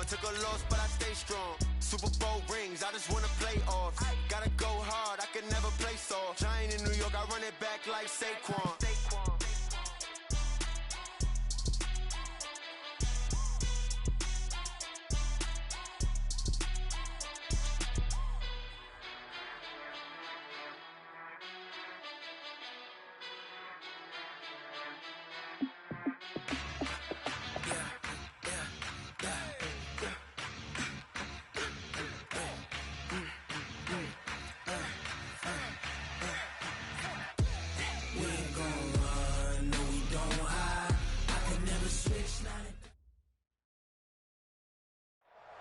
on. Took a loss, but I stay strong. Super Bowl rings, I just wanna play off. Gotta go hard, I can never play soft. Giant in New York, I run it back like Saquon.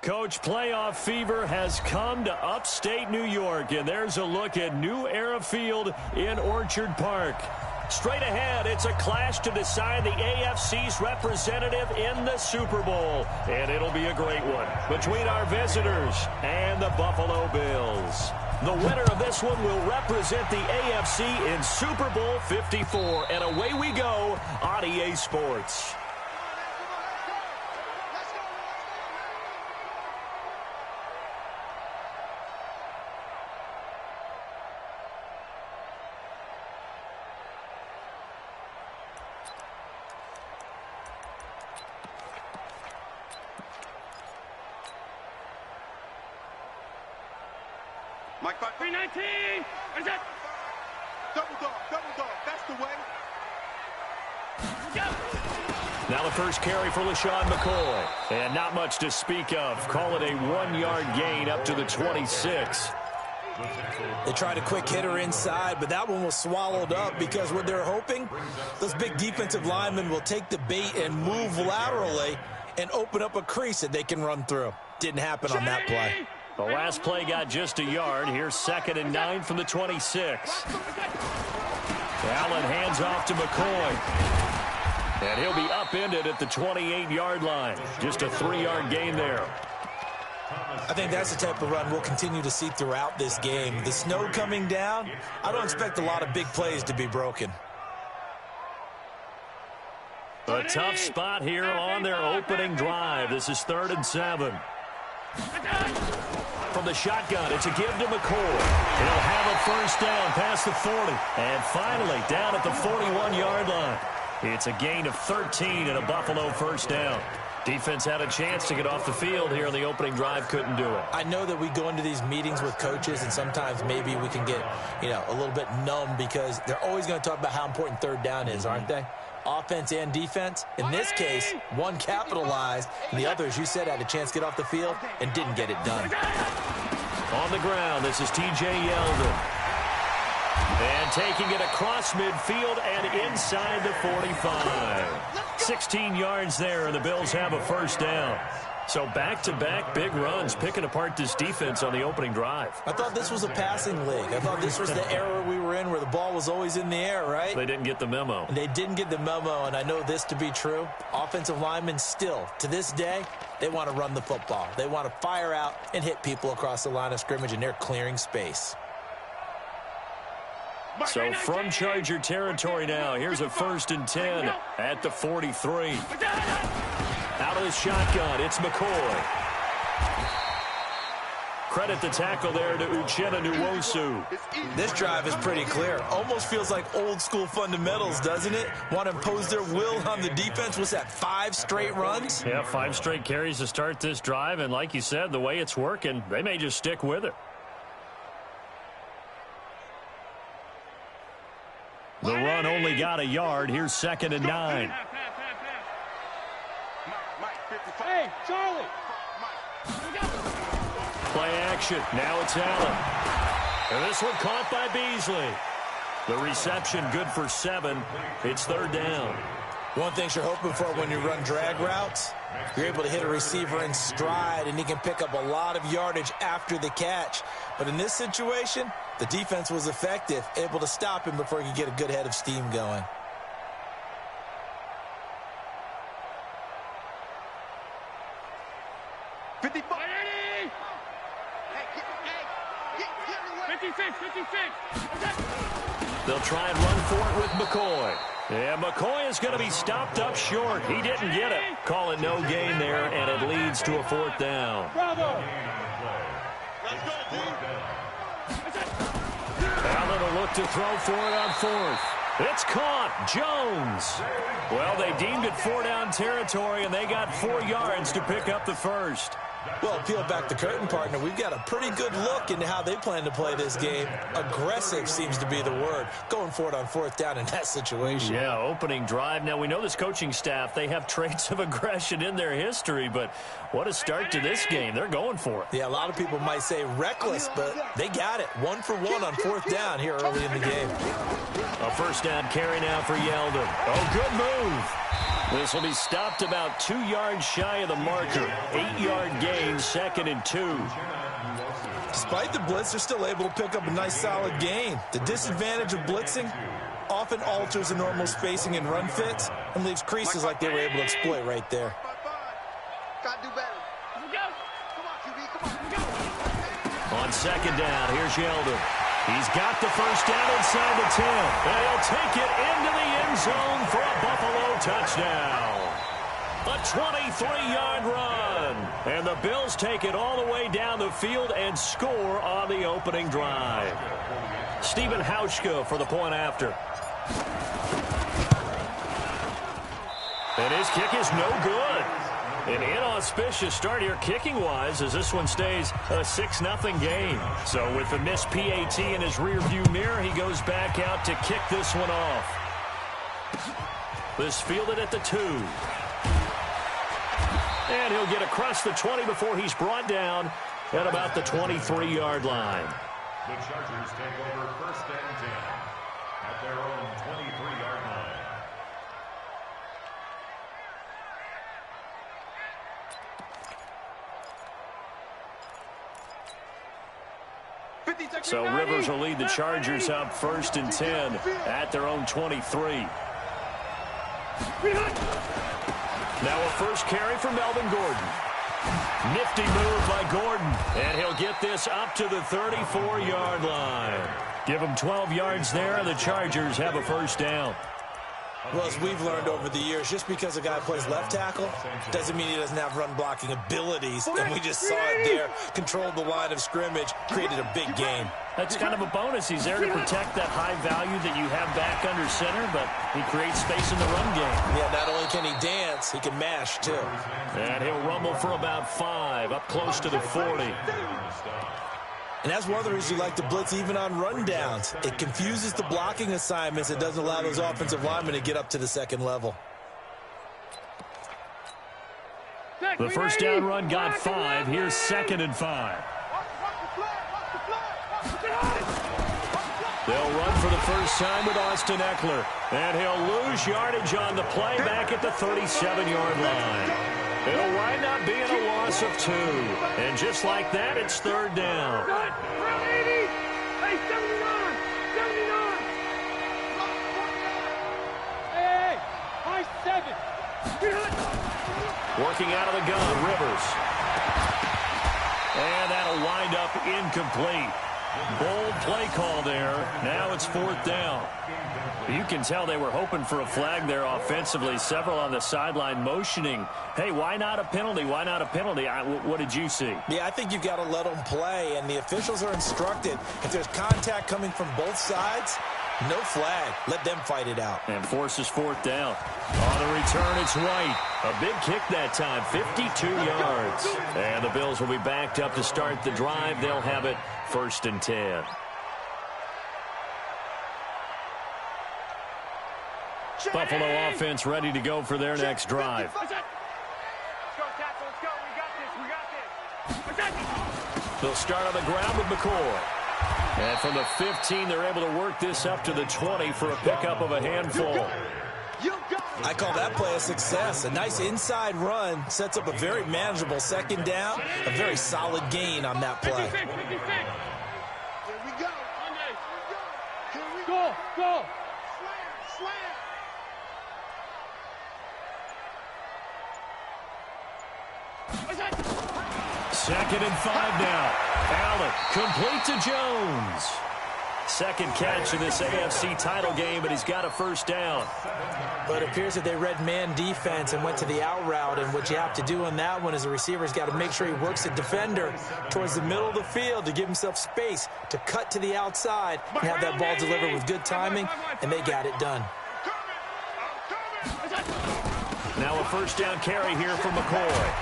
Coach, playoff fever has come to upstate New York, and there's a look at New Era Field in Orchard Park. Straight ahead, it's a clash to decide the AFC's representative in the Super Bowl, and it'll be a great one between our visitors and the Buffalo Bills. The winner of this one will represent the AFC in Super Bowl 54, and away we go on EA Sports. Mike 319. Is that double dog? That's the way. Now the first carry for LaShawn McCoy, and not much to speak of. Call it a 1-yard gain up to the 26. They tried a quick hitter inside, but that one was swallowed up because what they're hoping, those big defensive linemen will take the bait and move laterally and open up a crease that they can run through. Didn't happen on that play. The last play got just a yard. Here's 2nd and 9 from the 26. Allen hands off to McCoy. And he'll be upended at the 28-yard line. Just a 3-yard gain there. I think that's the type of run we'll continue to see throughout this game. The snow coming down, I don't expect a lot of big plays to be broken. A tough spot here on their opening drive. This is 3rd and 7. From the shotgun, it's a give to McCoy. He'll have a first down past the 40. And finally, down at the 41-yard line. It's a gain of 13 and a Buffalo first down. Defense had a chance to get off the field here on the opening drive, couldn't do it. I know that we go into these meetings with coaches, and sometimes maybe we can get, a little bit numb because they're always going to talk about how important 3rd down is, aren't they? Offense and defense. In this case, one capitalized, and the other, as you said, had a chance to get off the field and didn't get it done. On the ground, this is T.J. Yeldon. And taking it across midfield and inside the 45. 16 yards there, and the Bills have a first down. So back-to-back big runs, picking apart this defense on the opening drive. I thought this was a passing league. I thought this was the era we were in where the ball was always in the air, right? They didn't get the memo. They didn't get the memo, and I know this to be true. Offensive linemen still, to this day, they want to run the football. They want to fire out and hit people across the line of scrimmage, and they're clearing space. So from Charger territory now, here's a 1st and 10 at the 43. Out of the shotgun, it's McCoy. Credit the tackle there to Uchenna Nwosu. This drive is pretty clear. Almost feels like old school fundamentals, doesn't it? Want to impose their will on the defense. What's that, 5 straight runs? Yeah, 5 straight carries to start this drive. And like you said, the way it's working, they may just stick with it. The run only got a yard. Here's 2nd and 9. Hey, Charlie. Play action. Now it's Allen. And this one caught by Beasley. The reception good for 7. It's 3rd down. One thing you're hoping for when you run drag routes, you're able to hit a receiver in stride, and he can pick up a lot of yardage after the catch. But in this situation, the defense was effective, able to stop him before he could get a good head of steam going. They'll try and run for it with McCoy. Yeah, McCoy is going to be stopped up short. He didn't get it. Call it no gain there, and it leads leads to a 4th down. Bravo. Let's go, Allen will look to throw for it on 4th. It's caught. Jones. Well, they deemed it 4-down territory, and they got 4 yards to pick up the first. Well, peel back the curtain, partner. We've got a pretty good look into how they plan to play this game. Aggressive seems to be the word. Going for it on 4th down in that situation. Yeah, opening drive. Now, we know this coaching staff, they have traits of aggression in their history, but what a start to this game. They're going for it. Yeah, a lot of people might say reckless, but they got it. 1 for 1 on 4th down here early in the game. A first down carry now for Yeldon. Oh, good move. This will be stopped about 2 yards shy of the marker. 8-yard gain, 2nd and 2. Despite the blitz, they're still able to pick up a nice solid gain. The disadvantage of blitzing often alters the normal spacing and run fits and leaves creases like they were able to exploit right there. Gotta do better. Come on, QB, come on. On 2nd down, here's Yeldon. He's got the first down inside the 10. And he'll take it into the end zone for a Buffalo touchdown. A 23-yard run. And the Bills take it all the way down the field and score on the opening drive. Stephen Hauschka for the point after. And his kick is no good. An inauspicious start here kicking-wise as this one stays a 6-0 game. So with the missed PAT in his rearview mirror, he goes back out to kick this one off. This fielded at the 2. And he'll get across the 20 before he's brought down at about the 23-yard line. The Chargers take over 1st and 10 at their own 23-yard line. So Rivers will lead the Chargers up 1st and 10 at their own 23. Now a first carry for Melvin Gordon. Nifty move by Gordon, and he'll get this up to the 34-yard line. Give him 12 yards there, and the Chargers have a first down. Well, as we've learned over the years, just because a guy plays left tackle doesn't mean he doesn't have run-blocking abilities. And we just saw it there. Controlled the line of scrimmage, created a big gain. That's kind of a bonus. He's there to protect that high value that you have back under center, but he creates space in the run game. Yeah, not only can he dance, he can mash, too. And he'll rumble for about 5, up close to the 40. And that's one of the reasons you like to blitz even on rundowns. It confuses the blocking assignments. It doesn't allow those offensive linemen to get up to the second level. The first down run got 5. Here's 2nd and 5. They'll run for the first time with Austin Eckler. And he'll lose yardage on the play back at the 37-yard line. It'll wind up being a loss of 2. And just like that, it's 3rd down. Hey, 79! 79! Hey, high 7! Working out of the gun, Rivers. And that'll wind up incomplete. Bold play call there. Now it's 4th down. You can tell they were hoping for a flag there offensively. Several on the sideline motioning. Hey, why not a penalty? Why not a penalty? What did you see? Yeah, I think you've got to let them play, and the officials are instructed. If there's contact coming from both sides, no flag. Let them fight it out. And forces 4th down. On the return, it's White. A big kick that time, 52 yards. And the Bills will be backed up to start the drive. They'll have it 1st and 10. Buffalo offense ready to go for their next drive. Let's go, tackle. Let's go. We got this. They'll start on the ground with McCoy. And from the 15, they're able to work this up to the 20 for a pickup of a handful. I call that play a success. A nice inside run sets up a very manageable 2nd down. A very solid gain on that play. 56. Here we go. Here we go. Go. Slam. 2nd and 5 now. Allen complete to Jones. Second catch in this AFC title game, and he's got a first down. But it appears that they read man defense and went to the out route, and what you have to do on that one is the receiver's got to make sure he works the defender towards the middle of the field to give himself space to cut to the outside and have that ball delivered with good timing, and they got it done. Now a first down carry here from McCoy.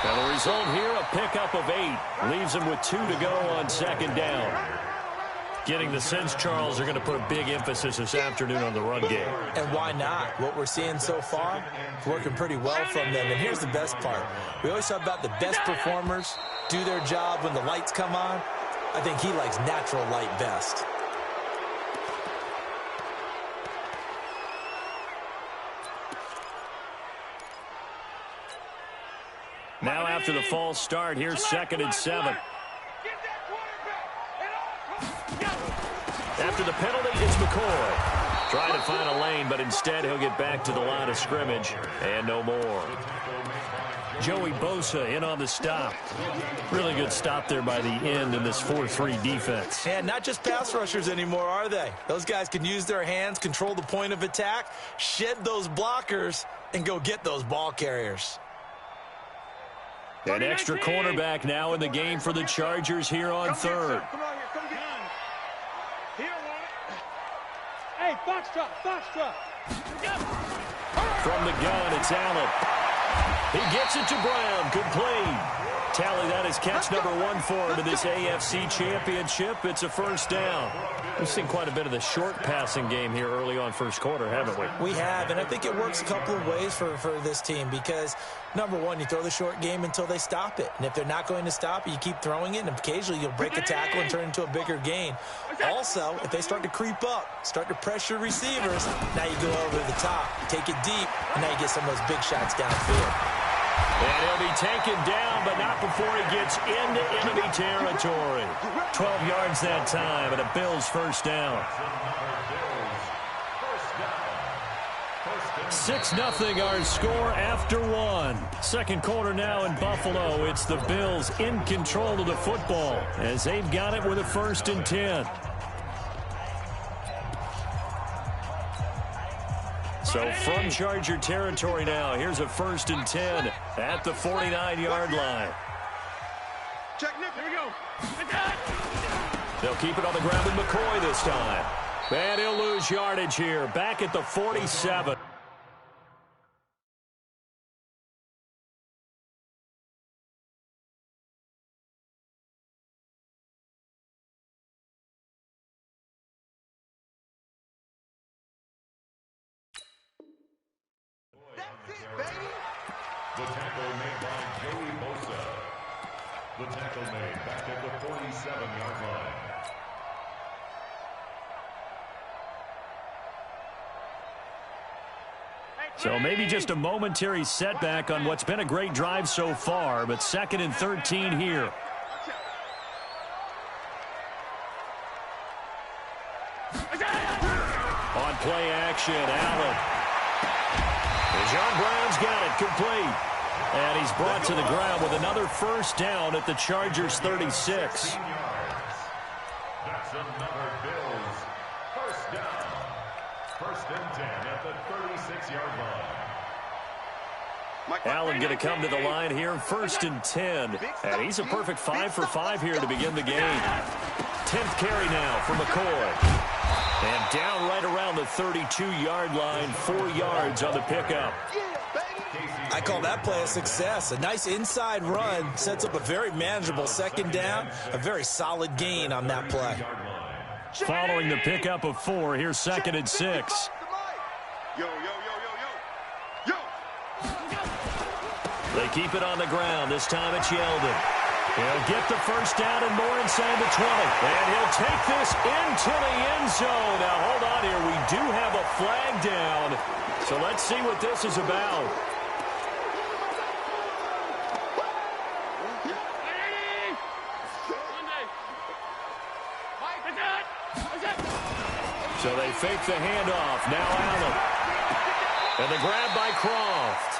And the result here, a pickup of 8. Leaves him with 2 to go on second down. Getting the sense, Charles, they're going to put a big emphasis this afternoon on the run game. And why not? What we're seeing so far, working pretty well from them. And here's the best part. We always talk about the best performers do their job when the lights come on. I think he likes natural light best. Now after the false start, here's 2nd and 7. After the penalty, it's McCoy. Trying to find a lane, but instead he'll get back to the line of scrimmage and no more. Joey Bosa in on the stop. Really good stop there by the end in this 4-3 defense. And not just pass rushers anymore, are they? Those guys can use their hands, control the point of attack, shed those blockers, and go get those ball carriers. An extra cornerback now in the game for the Chargers here on third. Hey, foxtrot. From the gun, it's Allen. He gets it to Brown. Complete. Tally, that is catch number 1 for him in this AFC Championship. It's a first down. We've seen quite a bit of the short passing game here early on first quarter, haven't we? We have, and I think it works a couple of ways for this team because, number one, you throw the short game until they stop it. And if they're not going to stop it, you keep throwing it, and occasionally you'll break a tackle and turn it into a bigger gain. Also, if they start to creep up, start to pressure receivers, now you go over the top, take it deep, and now you get some of those big shots downfield. And he'll be taken down, but not before he gets into enemy territory. 12 yards that time, and a Bills first down. 6-0 our score after 1. Second quarter now in Buffalo. It's the Bills in control of the football as they've got it with a 1st and 10. So from Charger territory now, here's a 1st and 10 at the 49-yard line. Check, Nick. Here we go. They'll keep it on the ground with McCoy this time. And he'll lose yardage here. Back at the 47. The tackle made by Joey Bosa. The tackle made back at the 47-yard line. So maybe just a momentary setback on what's been a great drive so far, but 2nd and 13 here. On play action, Allen. And John Brown's got it complete. And he's brought to the ground with another first down at the Chargers' 36. That's another Bills first down. 1st and 10 at the 36-yard line. Allen going to come to the line here, 1st and 10. And he's a perfect 5 for 5 here to begin the game. 10th carry now for McCoy. And down right around the 32-yard line, 4 yards on the pickup. I call that play a success. A nice inside run sets up a very manageable 2nd down, a very solid gain on that play. Following the pickup of 4, here's 2nd and 6. Yo. They keep it on the ground. This time it's Yeldon. He'll get the first down and more inside the 20. And he'll take this into the end zone. Now, hold on here. We do have a flag down. So let's see what this is about. So they fake the handoff. Now Allen. And the grab by Croft.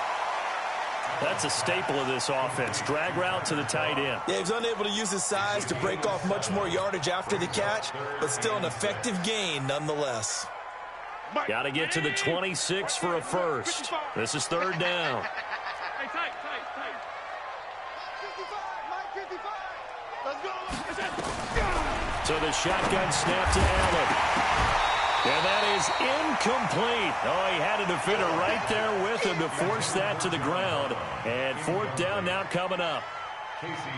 That's a staple of this offense. Drag route to the tight end. Yeah, he's unable to use his size to break off much more yardage after the catch, but still an effective gain nonetheless. Got to get to the 26 for a first. This is third down. So the shotgun snap to Allen. And that is incomplete. Oh, he had a defender right there with him to force that to the ground. And fourth down now coming up.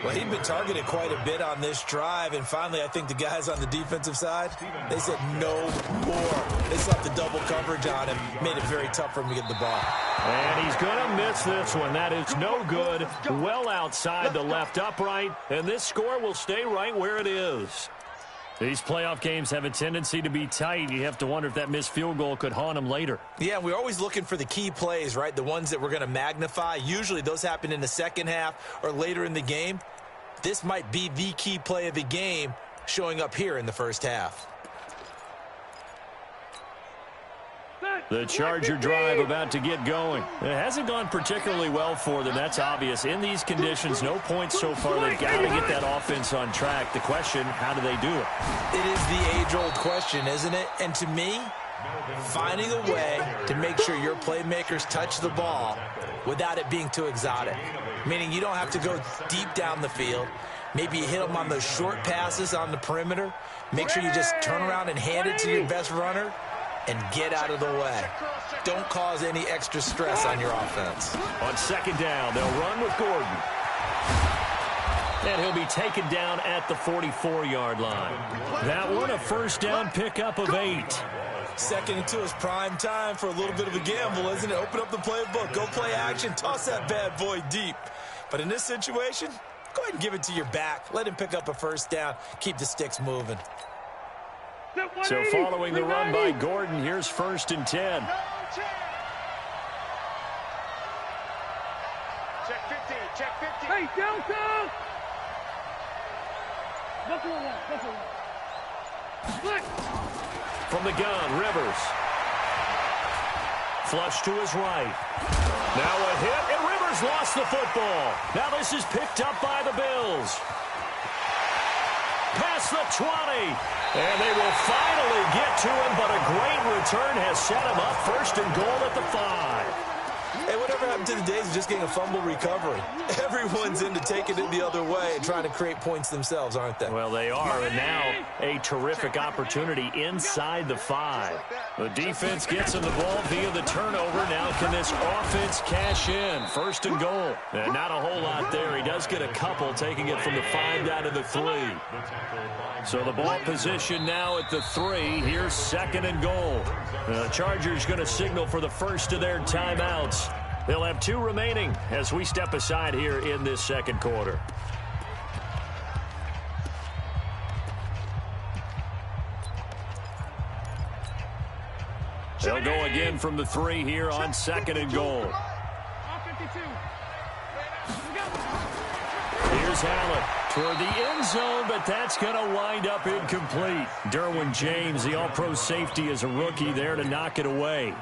Well, he'd been targeted quite a bit on this drive, and finally I think the guys on the defensive side, they said no more. They slapped the double coverage on him, made it very tough for him to get the ball. And he's going to miss this one. That is no good. Well outside the left upright, and this score will stay right where it is. These playoff games have a tendency to be tight. You have to wonder if that missed field goal could haunt him later. Yeah, we're always looking for the key plays, right? The ones that we're going to magnify. Usually those happen in the second half or later in the game. This might be the key play of the game showing up here in the first half. The Charger drive about to get going. It hasn't gone particularly well for them. That's obvious. In these conditions, no points so far. They've got to get that offense on track. The question, how do they do it? It is the age-old question, isn't it? And to me, finding a way to make sure your playmakers touch the ball without it being too exotic. Meaning you don't have to go deep down the field. Maybe you hit them on those short passes on the perimeter. Make sure you just turn around and hand it to your best runner and get out of the way. Don't cause any extra stress on your offense. On second down, they'll run with Gordon. And he'll be taken down at the 44-yard line. That one, a first down pickup of 8. Second and 2 is prime time for a little bit of a gamble, isn't it? Open up the playbook, go play action, toss that bad boy deep. But in this situation, go ahead and give it to your back. Let him pick up a first down. Keep the sticks moving. So following the run by Gordon, here's first and 10. Check 50, check 50. Hey, Delta! From the gun, Rivers. Flush to his right. Now a hit, and Rivers lost the football. Now this is picked up by the Bills. Past the 20. And they will finally get to him, but a great return has set him up first and goal at the 5. Hey, whatever happened to the days of just getting a fumble recovery? Everyone's into taking it the other way and trying to create points themselves, aren't they? Well, they are, and now a terrific opportunity inside the 5. The defense gets him the ball via the turnover. Now can this offense cash in? First and goal. And not a whole lot there. He does get a couple, taking it from the 5 down to the 3. So the ball position now at the 3. Here's second and goal. The Chargers going to signal for the first of their timeouts. They'll have 2 remaining as we step aside here in this second quarter. They'll go again from the 3 here on second and goal. Here's Allen toward the end zone, but that's going to wind up incomplete. Derwin James, the all-pro safety, is a rookie there to knock it away.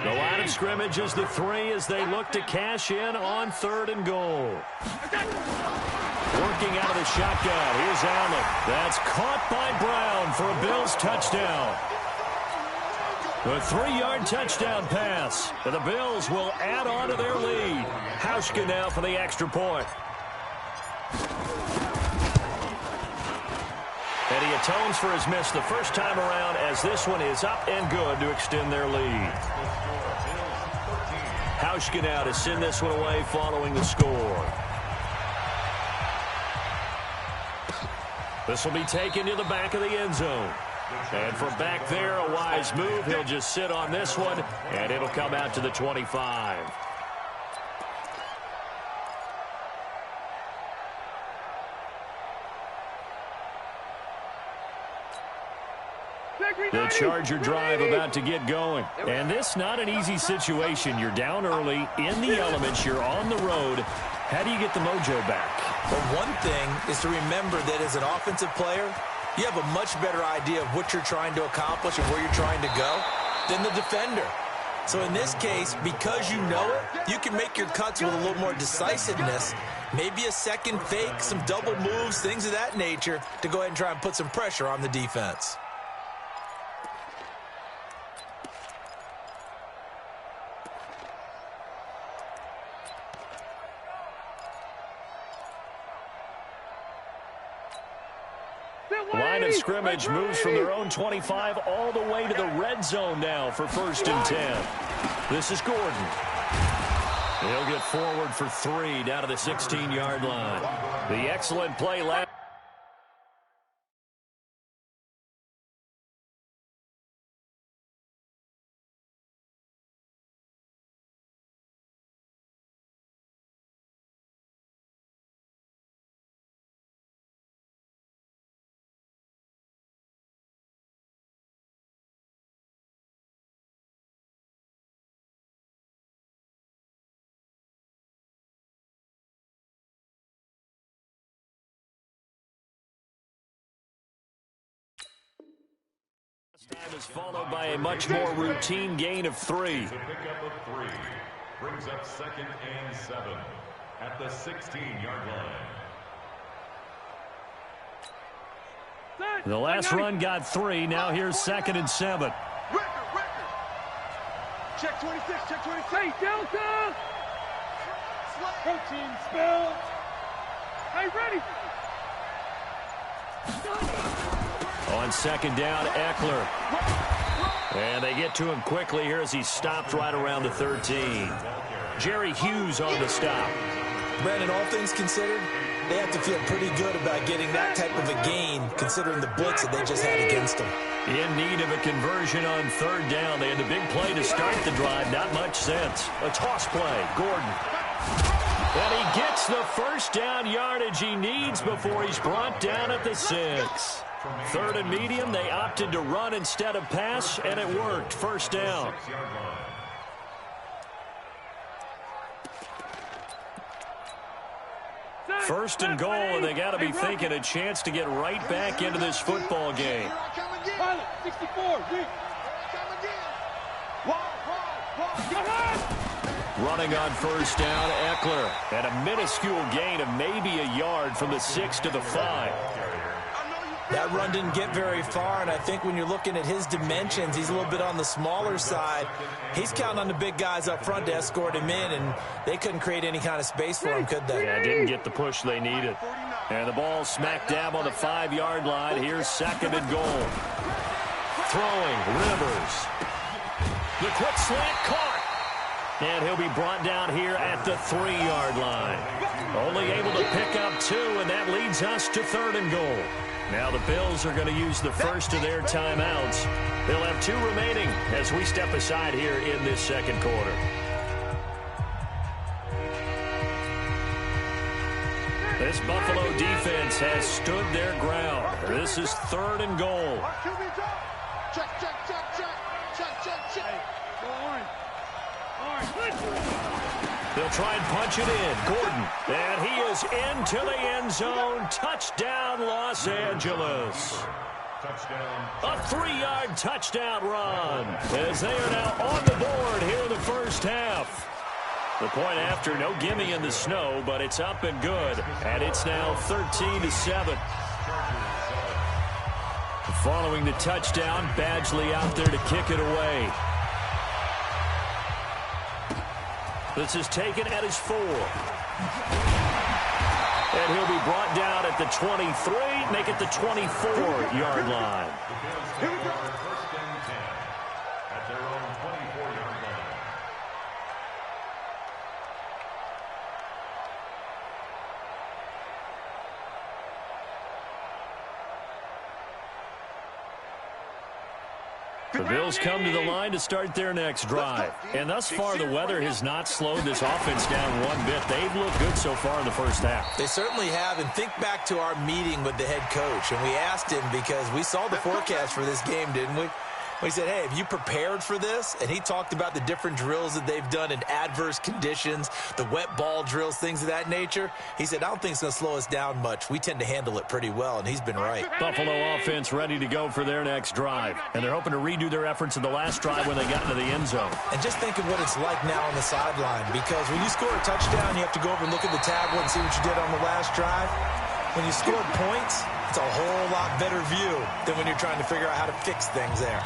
The line of scrimmage is the 3 as they look to cash in on third and goal. Working out of the shotgun. Here's Allen. That's caught by Brown for a Bills touchdown. A 3-yard touchdown pass. And the Bills will add on to their lead. Hauschka now for the extra point. And he atones for his miss the first time around as this one is up and good to extend their lead. Hauschka now to send this one away following the score. This will be taken to the back of the end zone. And from back there, a wise move. He'll just sit on this one, and it'll come out to the 25. The Charger drive about to get going. And this not an easy situation. You're down early, in the elements, you're on the road. How do you get the mojo back? Well, one thing is to remember that as an offensive player, you have a much better idea of what you're trying to accomplish and where you're trying to go than the defender. So in this case, because you know it, you can make your cuts with a little more decisiveness. Maybe a second fake, some double moves, things of that nature to go ahead and try and put some pressure on the defense. The line of scrimmage moves from their own 25 all the way to the red zone now for 1st and 10. This is Gordon. He'll get forward for 3 down to the 16-yard line. The excellent play last. Time is followed by a much more routine gain of 3. The pickup of 3 brings up 2nd and 7 at the 16-yard line. The last run got 3. Now here's 2nd and 7. Record. Check 26, check 26. Hey, Delta! Protein spill. Hey, ready. On 2nd down, Eckler. And they get to him quickly here as he stopped right around the 13. Jerry Hughes on the stop. Brandon, all things considered, they have to feel pretty good about getting that type of a gain, considering the blitz that they just had against them. In need of a conversion on 3rd down. They had the big play to start the drive. Not much sense. A toss play. Gordon. And he gets the 1st down yardage he needs before he's brought down at the 6. 3rd and medium, they opted to run instead of pass, and it worked. 1st down. First and goal, and they got to be thinking a chance to get right back into this football game. 64, Running on 1st down, Eckler. And a minuscule gain of maybe a yard from the 6 to the 5. That run didn't get very far, and I think when you're looking at his dimensions, he's a little bit on the smaller side. He's counting on the big guys up front to escort him in, and they couldn't create any kind of space for him, could they? Yeah, didn't get the push they needed. And the ball smack dab on the 5-yard line. Here's 2nd and goal. Throwing, Rivers. The quick slant caught. And he'll be brought down here at the 3-yard line. Only able to pick up 2, and that leads us to 3rd and goal. Now the Bills are going to use the first of their timeouts. They'll have 2 remaining as we step aside here in this 2nd quarter. This Buffalo defense has stood their ground. This is 3rd and goal. Check. They'll try and punch it in. Gordon. And he is into the end zone. Touchdown, Los Angeles. A 3-yard touchdown run as they are now on the board here in the 1st half. The point after, no gimme in the snow, but it's up and good. And it's now 13-7. Following the touchdown, Badgley out there to kick it away. This is taken at his 4. And he'll be brought down at the 23, make it the 24-yard line. Here we go. First and 10 at their own 24-yard line. The Bills come to the line to start their next drive. And thus far, the weather has not slowed this offense down one bit. They've looked good so far in the 1st half. They certainly have, and think back to our meeting with the head coach, and we asked him because we saw the forecast for this game, didn't we? He said, hey, have you prepared for this? And he talked about the different drills that they've done in adverse conditions, the wet ball drills, things of that nature. He said, I don't think it's going to slow us down much. We tend to handle it pretty well, and he's been right. Buffalo offense ready to go for their next drive. And they're hoping to redo their efforts in the last drive when they got into the end zone. And just think of what it's like now on the sideline, because when you score a touchdown, you have to go over and look at the tablet and see what you did on the last drive. When you score points, it's a whole lot better view than when you're trying to figure out how to fix things there.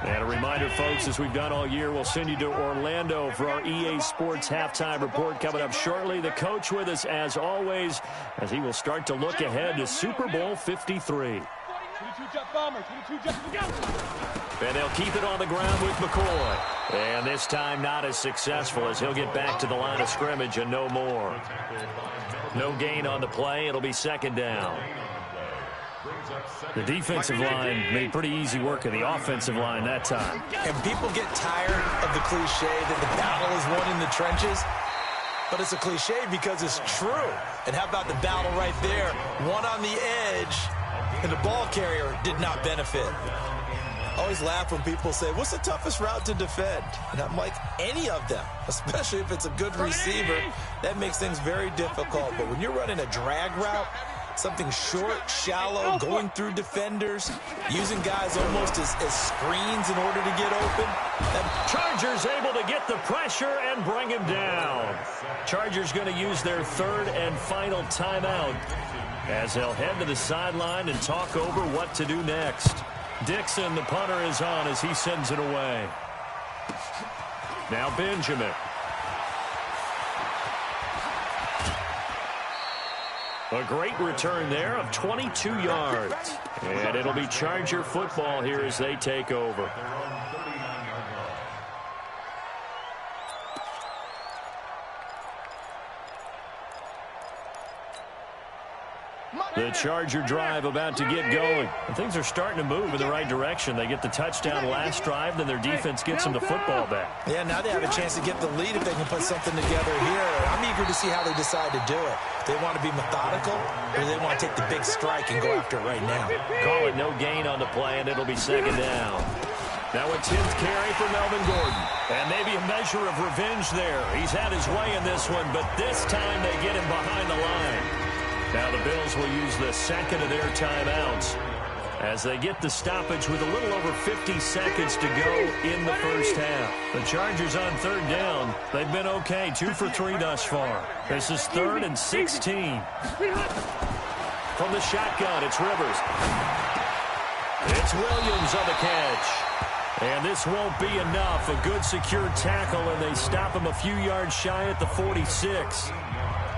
And a reminder, folks, as we've done all year, we'll send you to Orlando for our EA Sports halftime report coming up shortly. The coach with us, as always, as he will start to look ahead to Super Bowl 53. And they'll keep it on the ground with McCoy. And this time not as successful as he'll get back to the line of scrimmage and no more. No gain on the play. It'll be second down. The defensive line made pretty easy work of the offensive line that time. And people get tired of the cliche that the battle is won in the trenches. But it's a cliche because it's true. And how about the battle right there? One on the edge, and the ball carrier did not benefit. I always laugh when people say, what's the toughest route to defend? And I'm like, any of them, especially if it's a good receiver. That makes things very difficult. But when you're running a drag route, something short, shallow, going through defenders, using guys almost as screens in order to get open. Chargers able to get the pressure and bring him down. Chargers going to use their third and final timeout as they'll head to the sideline and talk over what to do next. Dixon, the punter, is on as he sends it away. Now Benjamin. A great return there of 22 yards. And it'll be Charger football here as they take over. The Charger drive about to get going. And things are starting to move in the right direction. They get the touchdown last drive, then their defense gets them the football back. Yeah, now they have a chance to get the lead if they can put something together here. I'm eager to see how they decide to do it. They want to be methodical, or they want to take the big strike and go after it right now. Call it no gain on the play, and it'll be second down. Now a 10th carry for Melvin Gordon. And maybe a measure of revenge there. He's had his way in this one, but this time they get him behind the line. Now the Bills will use the second of their timeouts as they get the stoppage with a little over 50 seconds to go in the first half. The Chargers on third down. They've been okay, 2 for 3 thus far. This is 3rd and 16. From the shotgun, it's Rivers. It's Williams on the catch. And this won't be enough. A good secure tackle, and they stop him a few yards shy at the 46.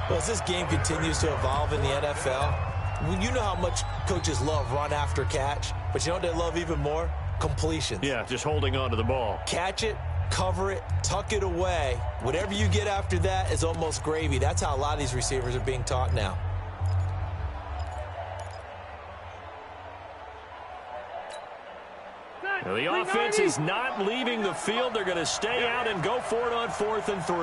Well, as this game continues to evolve in the NFL, you know how much coaches love run after catch, but you know what they love even more? Completions. Yeah, just holding on to the ball. Catch it, cover it, tuck it away. Whatever you get after that is almost gravy. That's how a lot of these receivers are being taught now. Now the offense is not leaving the field. They're going to stay out and go for it on 4th and 3.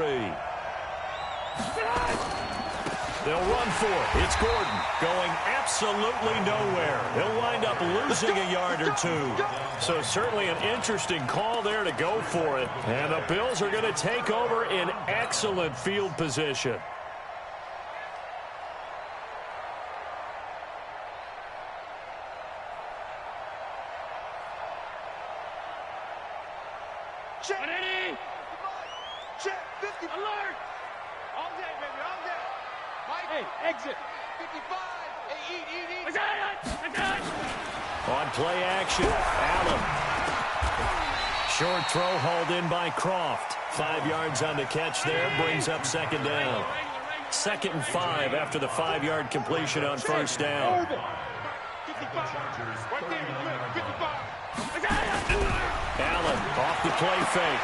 They'll run for it. It's Gordon going absolutely nowhere. He'll wind up losing a yard or 2. So certainly an interesting call there to go for it. And the Bills are going to take over in excellent field position. Check. 180. Check. 50. Alert. All day, baby. All day. Mike. Hey, exit. 55. Hey, eat. I got it. On play action, Allen. Short throw hauled in by Croft. 5 yards on the catch there. Brings up second down. 2nd and 5 after the 5-yard completion on first down. 55. Right there. 55. I got it. Allen off the play fake.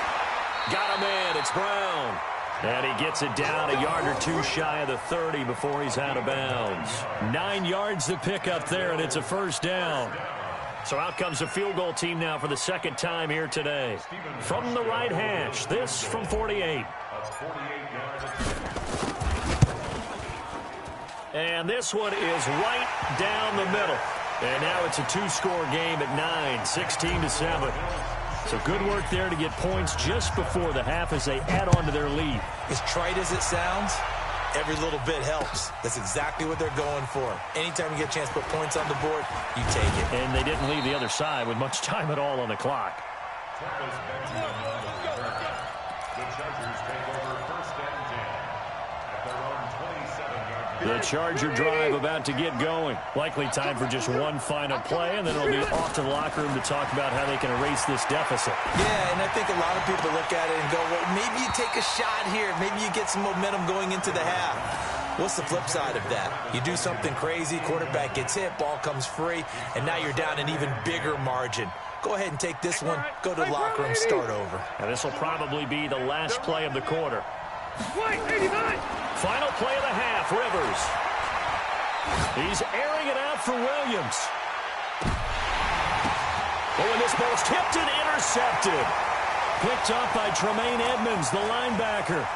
Got a man. It's Brown. And he gets it down a yard or 2 shy of the 30 before he's out of bounds. 9 yards to pick up there, and it's a first down. So out comes the field goal team now for the second time here today. From the right hash, this from 48. about 48 yards. And this one is right down the middle. And now it's a two-score game at 9, 16-7. So good work there to get points just before the half as they add on to their lead. As trite as it sounds, every little bit helps. That's exactly what they're going for. Anytime you get a chance to put points on the board, you take it. And they didn't leave the other side with much time at all on the clock. The Chargers take over first and 10 at their own 27-yard line. The Charger drive about to get going. Likely time for just one final play, and then it'll be off to the locker room to talk about how they can erase this deficit. Yeah, and I think a lot of people look at it and go, well, maybe you take a shot here. Maybe you get some momentum going into the half. What's the flip side of that? You do something crazy, quarterback gets hit, ball comes free, and now you're down an even bigger margin. Go ahead and take this one, go to the locker room, start over. And this will probably be the last play of the quarter. Final play of the half, Rivers. He's airing it out for Williams. Oh, and this ball's tipped and intercepted. Picked up by Tremaine Edmonds, the linebacker.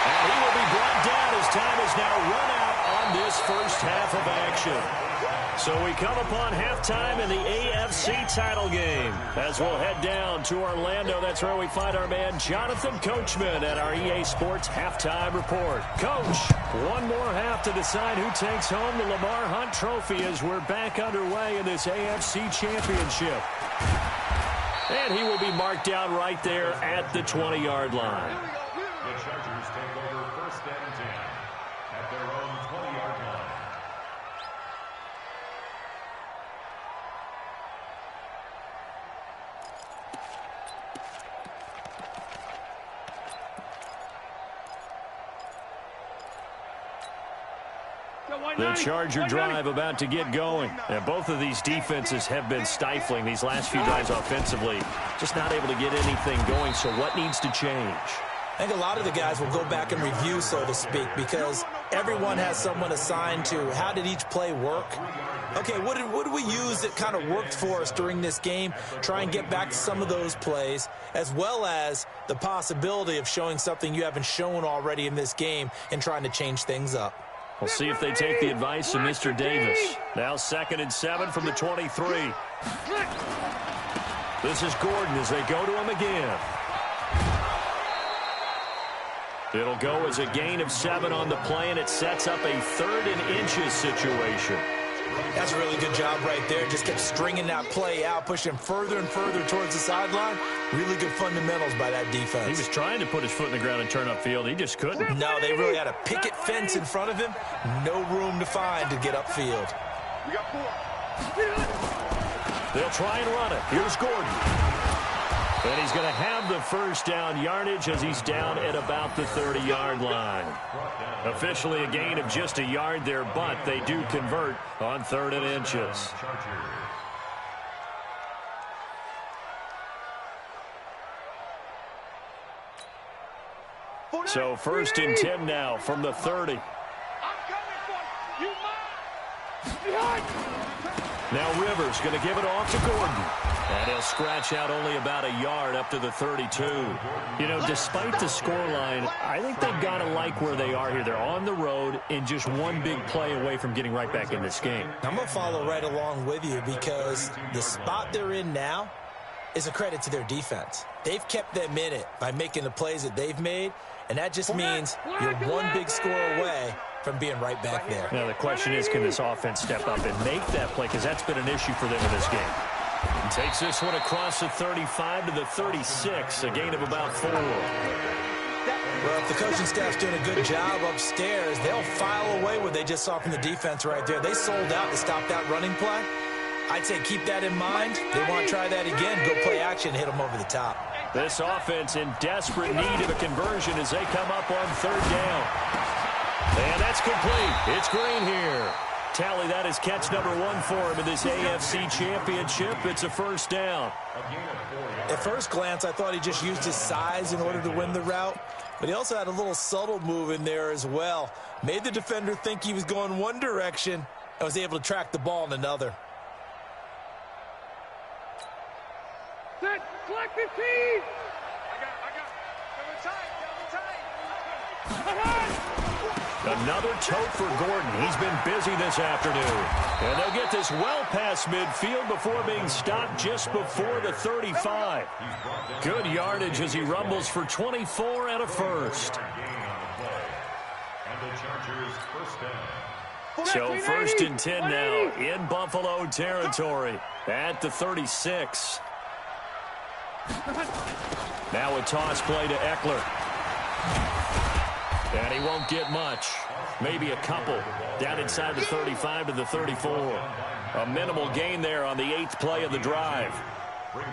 And he will be brought down as time is now run out on this first half of action. So we come upon halftime in the AFC title game. As we'll head down to Orlando, that's where we find our man Jonathan Coachman at our EA Sports Halftime Report. Coach, one more half to decide who takes home the Lamar Hunt Trophy as we're back underway in this AFC Championship. And he will be marked down right there at the 20-yard line. The Chargers take over first and 10 at their own 20-yard line. The Charger drive about to get going. And both of these defenses have been stifling these last few drives offensively. Just not able to get anything going, so what needs to change? I think a lot of the guys will go back and review, so to speak, because everyone has someone assigned to how did each play work. Okay, what did we use that kind of worked for us during this game? Try and get back to some of those plays, as well as the possibility of showing something you haven't shown already in this game and trying to change things up. We'll see if they take the advice of Mr. Davis. Now 2nd and 7 from the 23. This is Gordon as they go to him again. It'll go as a gain of 7 on the play, and it sets up a 3rd and inches situation. That's a really good job right there. Just kept stringing that play out, pushing further and further towards the sideline. Really good fundamentals by that defense. He was trying to put his foot in the ground and turn upfield. He just couldn't. No, they really had a picket fence in front of him. No room to find to get upfield. We got 4. They'll try and run it. Here's Gordon. And he's going to have the first down yardage as he's down at about the 30-yard line. Officially a gain of just a yard there, but they do convert on 3rd and inches. So 1st and 10 now from the 30. I'm coming for you. Behind. Now Rivers going to give it off to Gordon. And he'll scratch out only about a yard up to the 32. You know, despite the scoreline, I think they've got to like where they are here. They're on the road and just one big play away from getting right back in this game. I'm going to follow right along with you because the spot they're in now is a credit to their defense. They've kept them in it by making the plays that they've made, and that just means you're one big score away from being right back there. Now the question is, can this offense step up and make that play? Because that's been an issue for them in this game. He takes this one across the 35 to the 36, a gain of about 4. Well, if the coaching staff's doing a good job upstairs, they'll file away what they just saw from the defense right there. They sold out to stop that running play. I'd say keep that in mind. They want to try that again, go play action, hit them over the top. This offense in desperate need of a conversion as they come up on 3rd down. And that's complete. It's Green here. Tally, that is catch number 1 for him in this AFC Championship. It's a 1st down. At first glance, I thought he just used his size in order to win the route, but he also had a little subtle move in there as well. Made the defender think he was going one direction and was able to track the ball in another. Set. Flag 15. I got. Double tight. Another tote for Gordon. He's been busy this afternoon. And they'll get this well past midfield before being stopped just before the 35. Good yardage as he rumbles for 24 and a first. So 1st and 10 now in Buffalo territory at the 36. Now a toss play to Eckler. And he won't get much. Maybe a couple. Down inside the 35 to the 34. A minimal gain there on the 8th play of the drive.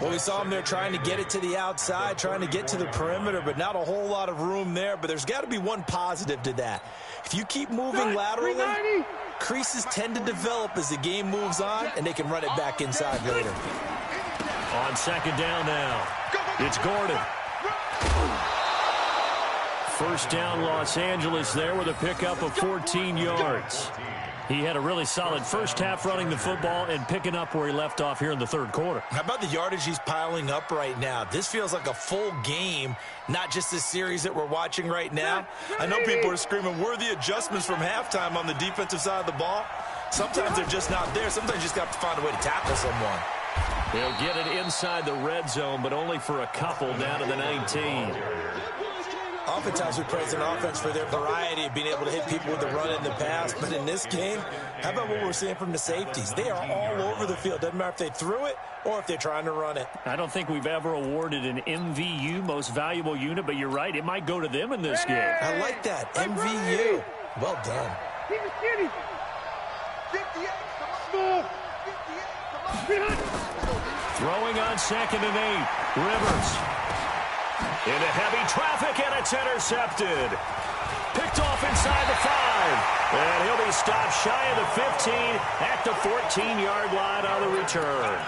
Well, we saw him there trying to get it to the outside, trying to get to the perimeter, but not a whole lot of room there. But there's got to be one positive to that. If you keep moving laterally, creases tend to develop as the game moves on, and they can run it back inside later. On 2nd down now, it's Gordon. 1st down, Los Angeles there with a pickup of 14 yards. He had a really solid first half running the football and picking up where he left off here in the 3rd quarter. How about the yardage he's piling up right now? This feels like a full game, not just the series that we're watching right now. I know people are screaming, where are the adjustments from halftime on the defensive side of the ball? Sometimes they're just not there. Sometimes you just got to find a way to tackle someone. He'll get it inside the red zone, but only for a couple down to the 19. Oftentimes we praise an offense for their variety of being able to hit people with the run in the pass. But in this game, how about what we're seeing from the safeties? They are all over the field. Doesn't matter if they threw it or if they're trying to run it. I don't think we've ever awarded an MVU, most valuable unit, but you're right. It might go to them in this game. I like that. MVU. Well done. Keep it skinny. 58. Come on. Throwing on 2nd and 8. Rivers. Into heavy traffic, and it's intercepted. Picked off inside the 5. And he'll be stopped shy of the 15 at the 14-yard line on the return.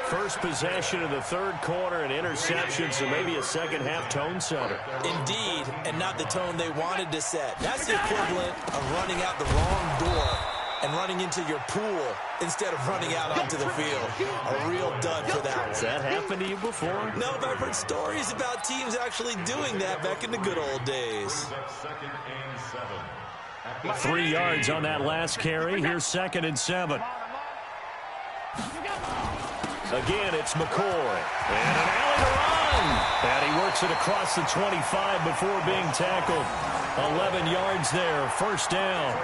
First possession of the 3rd quarter, an interception, so maybe a second-half tone setter. Indeed, and not the tone they wanted to set. That's the equivalent of running out the wrong door and running into your pool instead of running out onto the field. A real dud for that one. Has that happened to you before? No, but I've heard stories about teams actually doing that back in the good old days. 3 yards on that last carry. Here's 2nd and 7. Again, it's McCoy. And an alley to run. And he works it across the 25 before being tackled. 11 yards there, 1st down.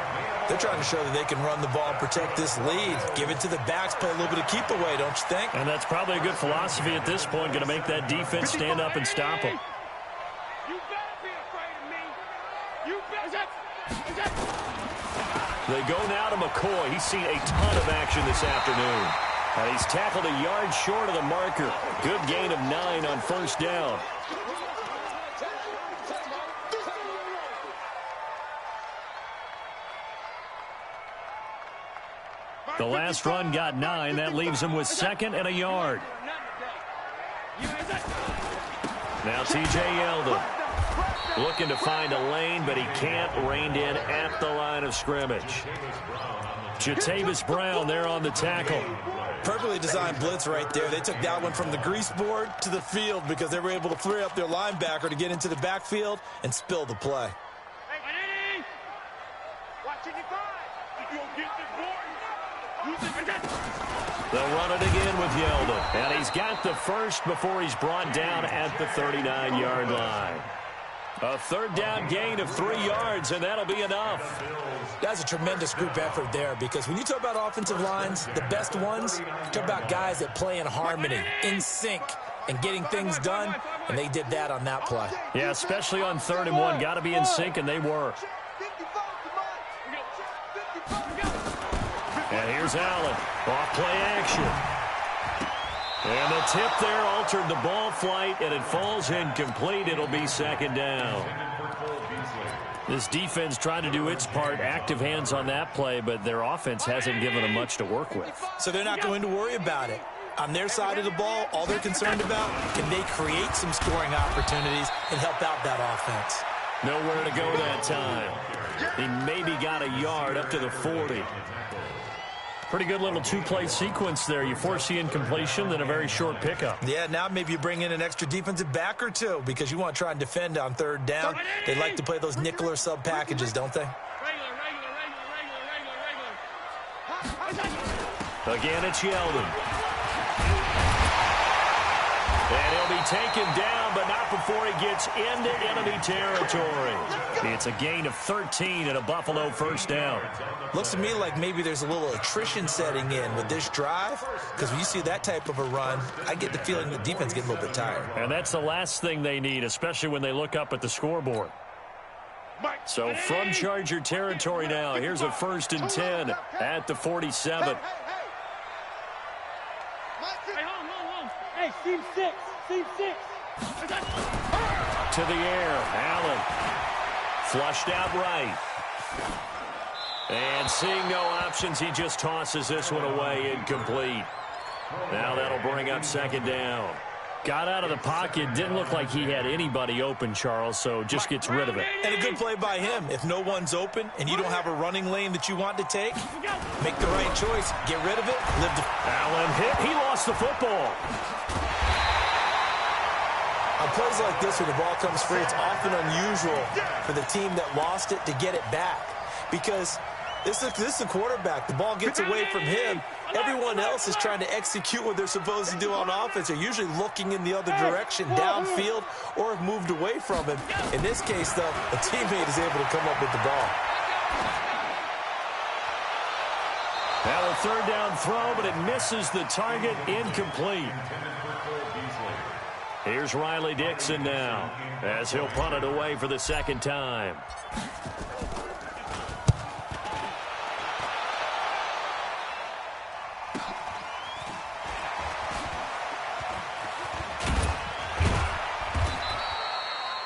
They're trying to show that they can run the ball and protect this lead. Give it to the backs, play a little bit of keep away, don't you think? And that's probably a good philosophy at this point, going to make that defense stand up and stop them. You better be afraid of me. You better. They go now to McCoy. He's seen a ton of action this afternoon. And he's tackled a yard short of the marker. Good gain of 9 on 1st down. The last run got 9. That leaves him with 2nd and a yard. Now T.J. Yeldon looking to find a lane, but he can't. Reined in at the line of scrimmage. Jatavis Brown there on the tackle. Perfectly designed blitz right there. They took that one from the grease board to the field because they were able to free up their linebacker to get into the backfield and spill the play. They'll run it again with Yeldon. And he's got the first before he's brought down at the 39-yard line. A 3rd down gain of 3 yards, and that'll be enough. That's a tremendous group effort there because when you talk about offensive lines, the best ones, talk about guys that play in harmony, in sync, and getting things done, and they did that on that play. Yeah, especially on 3rd and 1. Got to be in sync, and they were. And here's Allen. Off play action. And the tip there altered the ball flight, and it falls incomplete. It'll be 2nd down. This defense trying to do its part. Active hands on that play, but their offense hasn't given them much to work with. So they're not going to worry about it. On their side of the ball, all they're concerned about, can they create some scoring opportunities and help out that offense? Nowhere to go that time. He maybe got a yard up to the 40. Pretty good little two-play sequence there. You force the incompletion, then a very short pickup. Yeah, now maybe you bring in an extra defensive back or two because you want to try and defend on third down. They like to play those nickel or sub packages, don't they? Again, it's Yeldon. And he'll be taken down, but not before he gets into enemy territory. It's a gain of 13 and a Buffalo first down. Looks to me like maybe there's a little attrition setting in with this drive, because when you see that type of a run, I get the feeling the defense getting a little bit tired. And that's the last thing they need, especially when they look up at the scoreboard. So from Charger territory now, here's a 1st and 10 at the 47. Hey, seam 6. Seam 6. To the air. Allen. Flushed out right. And seeing no options, he just tosses this one away incomplete. Now that'll bring up 2nd down. Got out of the pocket. Didn't look like he had anybody open, Charles, so just gets rid of it. And a good play by him. If no one's open and you don't have a running lane that you want to take, make the right choice. Get rid of it. Allen hit. He lost the football. On plays like this where the ball comes free, it's often unusual for the team that lost it to get it back. Because this is a quarterback. The ball gets away from him. Everyone else is trying to execute what they're supposed to do on offense. They're usually looking in the other direction, downfield, or have moved away from him. In this case, though, a teammate is able to come up with the ball. Now a 3rd down throw, but it misses the target, incomplete. Here's Riley Dixon now, as he'll punt it away for the 2nd time.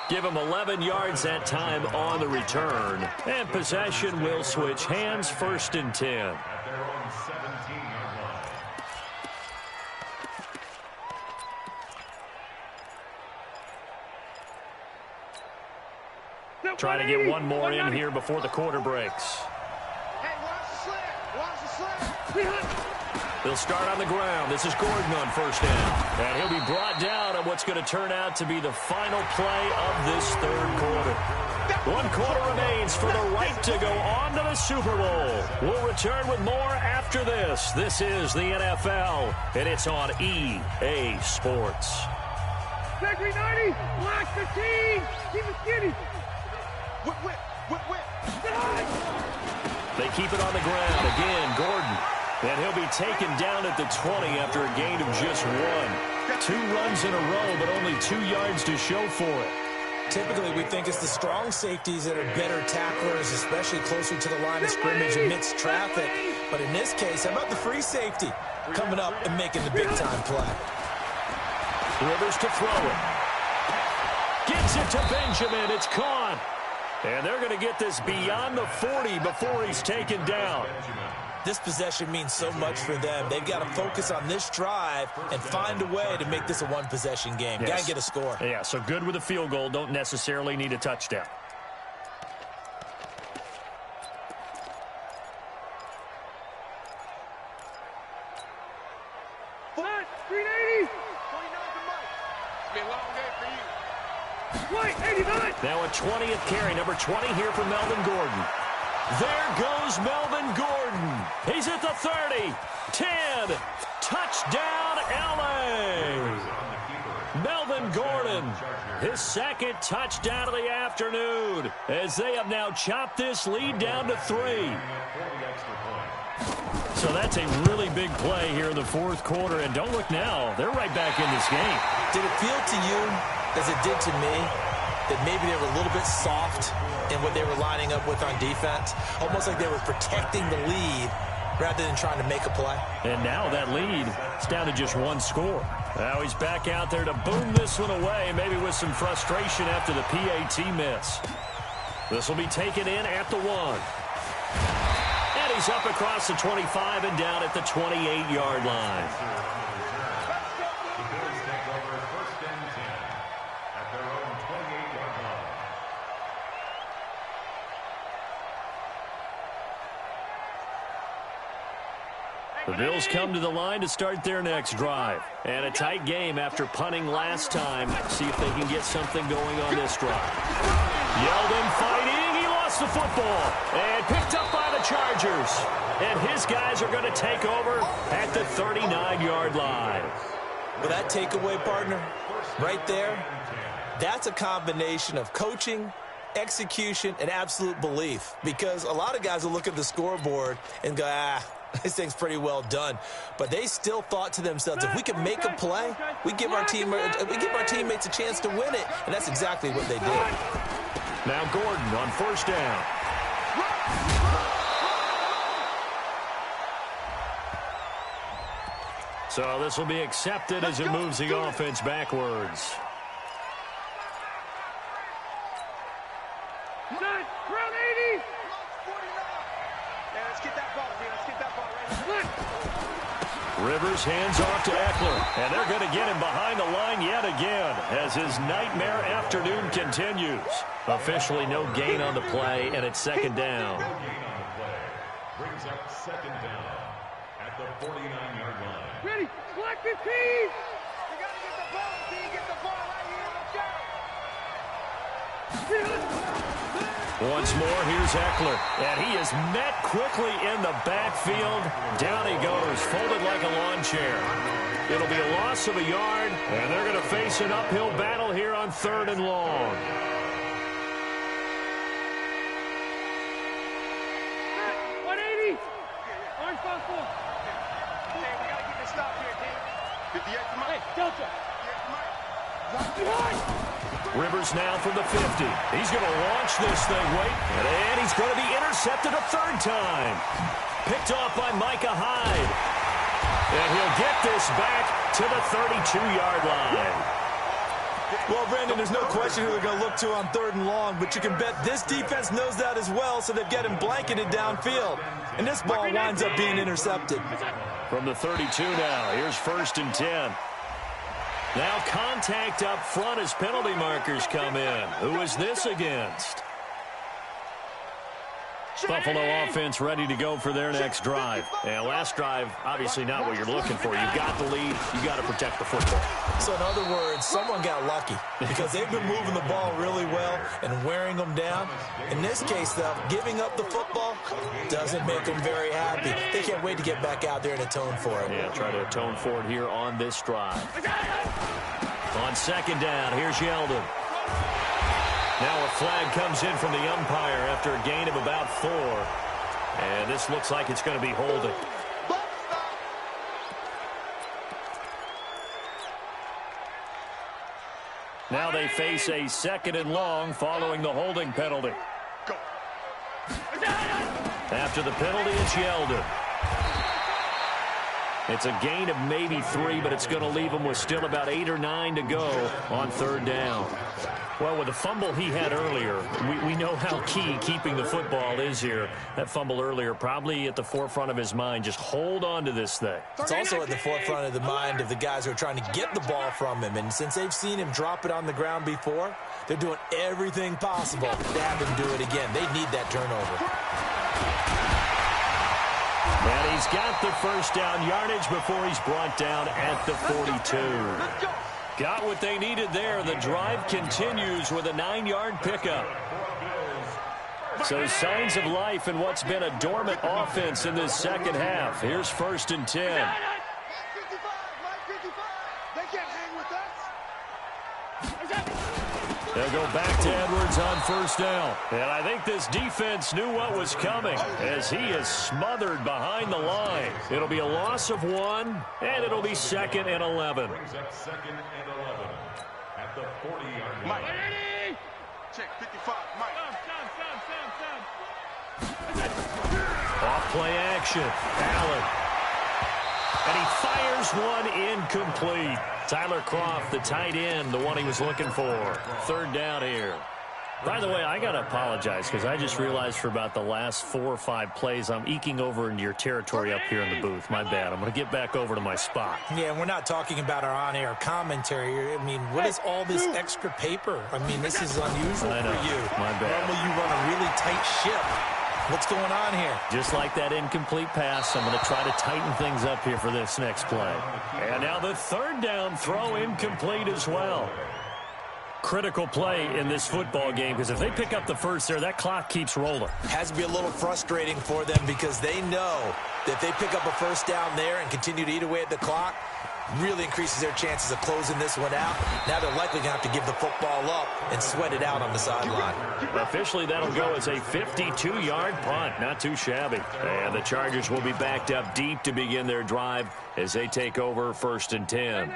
Give him 11 yards that time on the return. And possession will switch hands, 1st and 10. At their own 17-yard line. Trying to get one more in here before the quarter breaks. Hey, watch the slant. Watch the slant. He'll start on the ground. This is Gordon on 1st down. And he'll be brought down on what's going to turn out to be the final play of this 3rd quarter. 1 quarter remains for the right to go on to the Super Bowl. We'll return with more after this. This is the NFL, and it's on EA Sports. Victory 90. Block 15. Keep it skinny. Whip. They keep it on the ground. Again, Gordon. And he'll be taken down at the 20 after a gain of just 1. 2 runs in a row, but only 2 yards to show for it. Typically, we think it's the strong safeties that are better tacklers, especially closer to the line of scrimmage amidst traffic. But in this case, how about the free safety coming up and making the big-time play? Rivers to throw it. Gets it to Benjamin. It's caught. And they're going to get this beyond the 40 before he's taken down. This possession means so much for them. They've got to focus on this drive and find a way to make this a one-possession game. Yes. Got to get a score. Yeah, so good with a field goal. Don't necessarily need a touchdown. Flat. 380. 29 to Mike. It's been a long day for you. White, 89. Now a 20th carry. Number 20 here for Melvin Gordon. There goes Melvin Gordon. He's at the 30, 10, touchdown LA. Melvin Gordon, his 2nd touchdown of the afternoon, as they have now chopped this lead down to 3. So that's a really big play here in the 4th quarter, and don't look now, they're right back in this game. Did it feel to you, as it did to me, that maybe they were a little bit soft in what they were lining up with on defense? Almost like they were protecting the lead rather than trying to make a play. And now that lead is down to just 1 score. Now he's back out there to boom this one away, maybe with some frustration after the PAT miss. This will be taken in at the 1. And he's up across the 25 and down at the 28-yard line. The Bills come to the line to start their next drive. And a tight game after punting last time. See if they can get something going on this drive. Yeldon fighting. He lost the football. And picked up by the Chargers. And his guys are going to take over at the 39-yard line. Well, that takeaway, partner, right there, that's a combination of coaching, execution, and absolute belief. Because a lot of guys will look at the scoreboard and go, this thing's pretty well done. But they still thought to themselves, if we can make a play, we give our teammates a chance to win it. And that's exactly what they did. Now Gordon on first down. So this will be accepted as it moves the offense backwards. Round 80. Let's get that ball, man. Let's get that ball right. Rivers hands off to Eckler. And they're going to get him behind the line yet again as his nightmare afternoon continues. Officially no gain on the play, and it's second down. No gain on the play. Brings up second down at the 49-yard line. Ready, black 15. You got to get the ball, D. Get the ball right here. Watch out. Once more, here's Eckler. And he is met quickly in the backfield. Down he goes, folded like a lawn chair. It'll be a loss of a yard, and they're going to face an uphill battle here on 3rd and long. Orange ball 4. Hey, we got to get this stop here, team. 58 to Mike. Hey, Delta. 58 to Mike. Rivers now from the 50. He's going to launch this thing, and he's going to be intercepted a third time. Picked off by Micah Hyde. And he'll get this back to the 32-yard line. Well, Brandon, there's no question who they're going to look to on 3rd and long, but you can bet this defense knows that as well, so they've got him blanketed downfield. And this ball winds up being intercepted. From the 32 now, here's 1st and 10. Now contact up front as penalty markers come in. Who is this against? Buffalo offense ready to go for their next drive. And last drive, obviously not what you're looking for. You've got the lead. You've got to protect the football. So in other words, someone got lucky because they've been moving the ball really well and wearing them down. In this case, though, giving up the football doesn't make them very happy. They can't wait to get back out there and atone for it. Yeah, try to atone for it here on this drive. On 2nd down, here's Yeldon. Now a flag comes in from the umpire after a gain of about 4. And this looks like it's going to be holding. Now they face a 2nd and long following the holding penalty. After the penalty, it's Yeldon. It's a gain of maybe 3, but it's going to leave them with still about 8 or 9 to go on 3rd down. Well, with the fumble he had earlier, we know how key keeping the football is here. That fumble earlier probably at the forefront of his mind. Just hold on to this thing. It's also at the forefront of the mind of the guys who are trying to get the ball from him. And since they've seen him drop it on the ground before, they're doing everything possible to have him do it again. They need that turnover. And he's got the 1st down yardage before he's brought down at the 42. Got what they needed there. The drive continues with a 9-yard pickup. So signs of life in what's been a dormant offense in this second half. Here's 1st and 10. They can't hang with us. They'll go back to Edwards on 1st down. And I think this defense knew what was coming as he is smothered behind the line. It'll be a loss of 1, and it'll be 2nd and 11. Brings up 2nd and 11 at the 40-yard line. Mike. Check 55. Mike. Off play action. Allen. And he fires one incomplete. Tyler Kroft, the tight end, the one he was looking for. 3rd down here. By the way, I got to apologize because I just realized for about the last 4 or 5 plays, I'm eking over into your territory up here in the booth. My bad. I'm going to get back over to my spot. Yeah, we're not talking about our on-air commentary. I mean, what is all this extra paper? I mean, this is unusual for you. My bad. Normally you run a really tight ship. What's going on here? Just like that incomplete pass, I'm going to try to tighten things up here for this next play. And now the third down throw incomplete as well. Critical play in this football game, because if they pick up the first there, that clock keeps rolling. Has to be a little frustrating for them because they know that if they pick up a first down there and continue to eat away at the clock, really increases their chances of closing this one out. Now they're likely going to have to give the football up and sweat it out on the sideline. Officially, that'll go as a 52-yard punt. Not too shabby. And the Chargers will be backed up deep to begin their drive as they take over 1st and 10.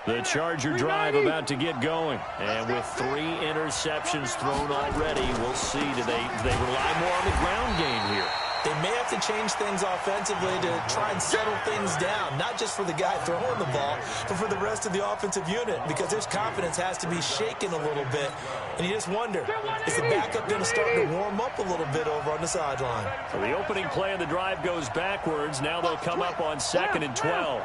The Charger drive about to get going. And with 3 interceptions thrown already, we'll see, do they rely more on the ground game here? They may have to change things offensively to try and settle things down, not just for the guy throwing the ball, but for the rest of the offensive unit, because their confidence has to be shaken a little bit. And you just wonder, is the backup going to start to warm up a little bit over on the sideline? So the opening play of the drive goes backwards. Now they'll come up on 2nd and 12.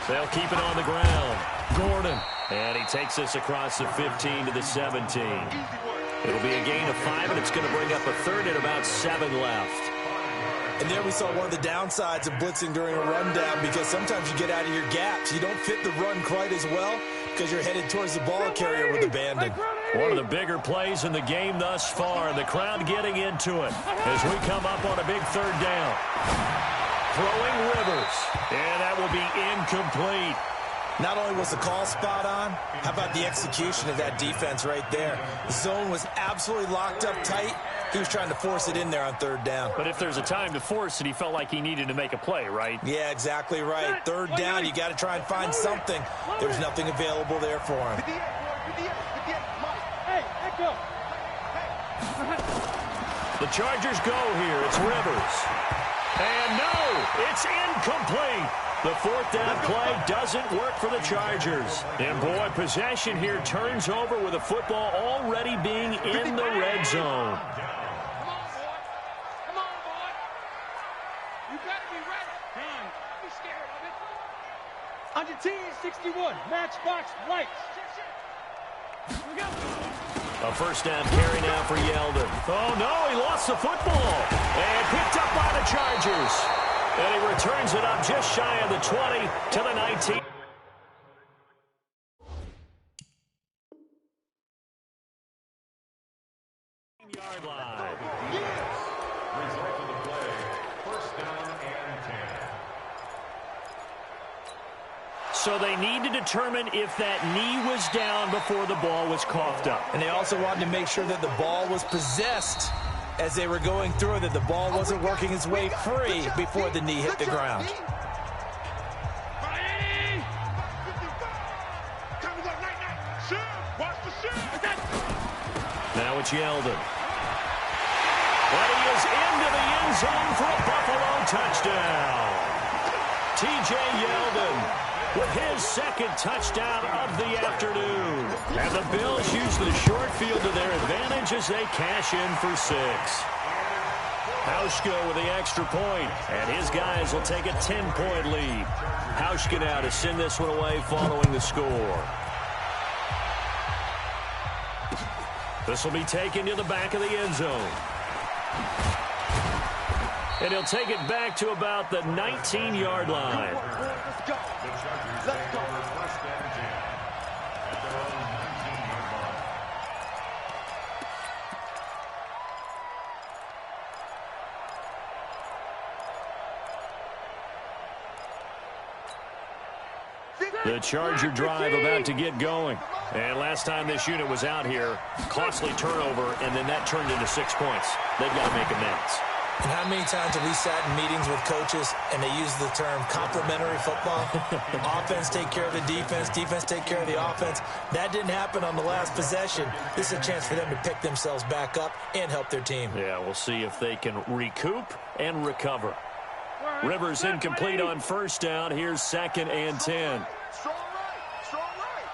They'll keep it on the ground. Gordon. And he takes us across the 15 to the 17. It'll be a gain of 5, and it's going to bring up a third and about 7 left. And there we saw one of the downsides of blitzing during a rundown, because sometimes you get out of your gaps. You don't fit the run quite as well because you're headed towards the ball carrier with abandon. One of the bigger plays in the game thus far, and the crowd getting into it as we come up on a big 3rd down. Throwing Rivers, and that will be incomplete. Not only was the call spot on, how about the execution of that defense right there? The zone was absolutely locked up tight. He was trying to force it in there on 3rd down. But if there's a time to force it, he felt like he needed to make a play, right? Yeah, exactly right. 3rd down, you got to try and find something. There's nothing available there for him. The Chargers go here. It's Rivers. And no, it's incomplete. The 4th down play doesn't work for the Chargers. And, boy, possession here turns over with the football already being in the red zone. Come on, boy. You better be ready. Don't be scared of it. On your team, 61. Matchbox lights. Here we go. A 1st down carry now for Yeldon. Oh, no, he lost the football. And picked up by the Chargers. And he returns it up just shy of the 20 to the 19. Yard line. Result of the play, 1st down and 10. So they need to determine if that knee was down before the ball was coughed up. And they also wanted to make sure that the ball was possessed as they were going through, that the ball wasn't working its way free before the knee hit the ground. Now it's Yeldon. And he is into the end zone for a Buffalo touchdown. T.J. Yeldon with his 2nd touchdown of the afternoon. And the Bills use the short field to their advantage as they cash in for 6. Hauschka with the extra point, and his guys will take a 10-point lead. Hauschka now to send this one away following the score. This will be taken to the back of the end zone. And he'll take it back to about the 19-yard line. Let's go. Let's go. The Charger drive about to get going. And last time this unit was out here, costly turnover, and then that turned into 6 points. They've got to make amends. And how many times have we sat in meetings with coaches and they use the term complementary football? Offense take care of the defense, defense take care of the offense. That didn't happen on the last possession. This is a chance for them to pick themselves back up and help their team. Yeah, we'll see if they can recoup and recover. Rivers incomplete on 1st down. Here's 2nd and 10. Strong right. Strong right.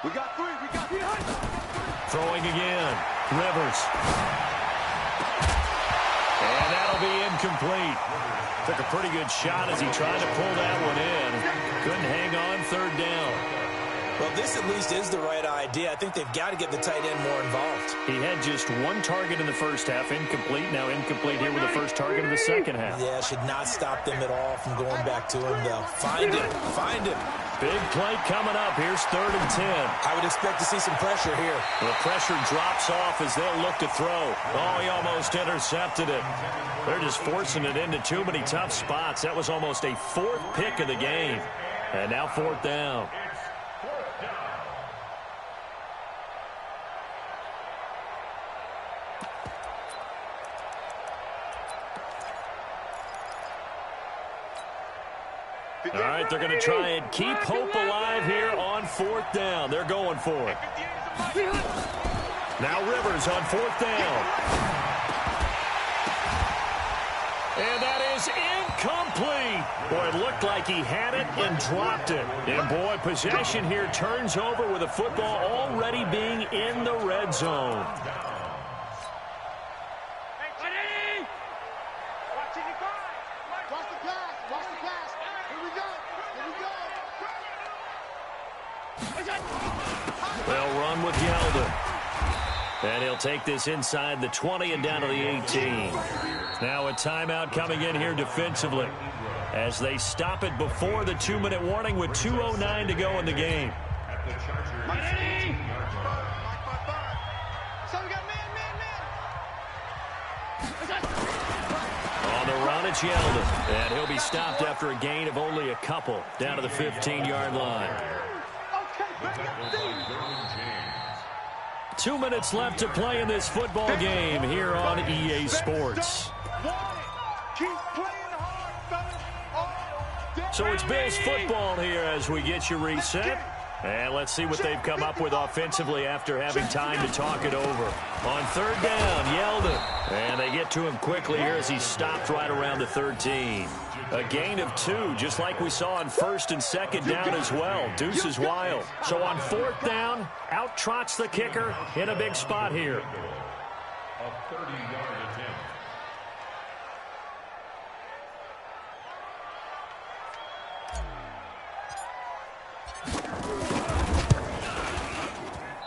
We got 3. We got 3. Throwing again. Rivers. And that'll be incomplete. Took a pretty good shot as he tried to pull that one in. Couldn't hang on 3rd down. Well, this at least is the right idea. I think they've got to get the tight end more involved. He had just one target in the first half, incomplete. Now incomplete here with the first target of the second half. Yeah, should not stop them at all from going back to him, though. Find him. Find him. Big play coming up. Here's 3rd and 10. I would expect to see some pressure here. The pressure drops off as they'll look to throw. Oh, he almost intercepted it. They're just forcing it into too many tough spots. That was almost a 4th pick of the game. And now 4th down. All right, they're going to try and keep hope alive here on 4th down. They're going for it. Now Rivers on 4th down. And that is incomplete. Boy, it looked like he had it and dropped it. And, boy, possession here turns over with the football already being in the red zone. They'll run with Yeldon. And he'll take this inside the 20 and down to the 18. Now a timeout coming in here defensively as they stop it before the 2-minute warning with 2:09 to go in the game. On the run, it's Yeldon. And he'll be stopped after a gain of only a couple down to the 15-yard line. 2 minutes left to play in this football game here on EA Sports. So it's Bills football here as we get you reset. And let's see what they've come up with offensively after having time to talk it over. On 3rd down, Yeldon. And they get to him quickly here as he's stopped right around the 13. A gain of 2, just like we saw on 1st and 2nd down as well. Deuce is wild. So on 4th down, out trots the kicker in a big spot here. A 30-yard attempt.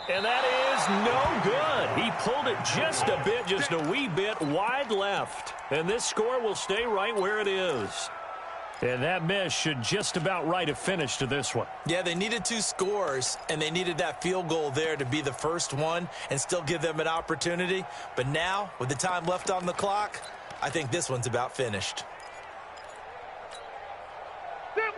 And that is no good. He pulled it just a bit, just a wee bit wide left. And this score will stay right where it is. And that miss should just about right a finish to this one. Yeah, they needed 2 scores, and they needed that field goal there to be the first one and still give them an opportunity. But now, with the time left on the clock, I think this one's about finished.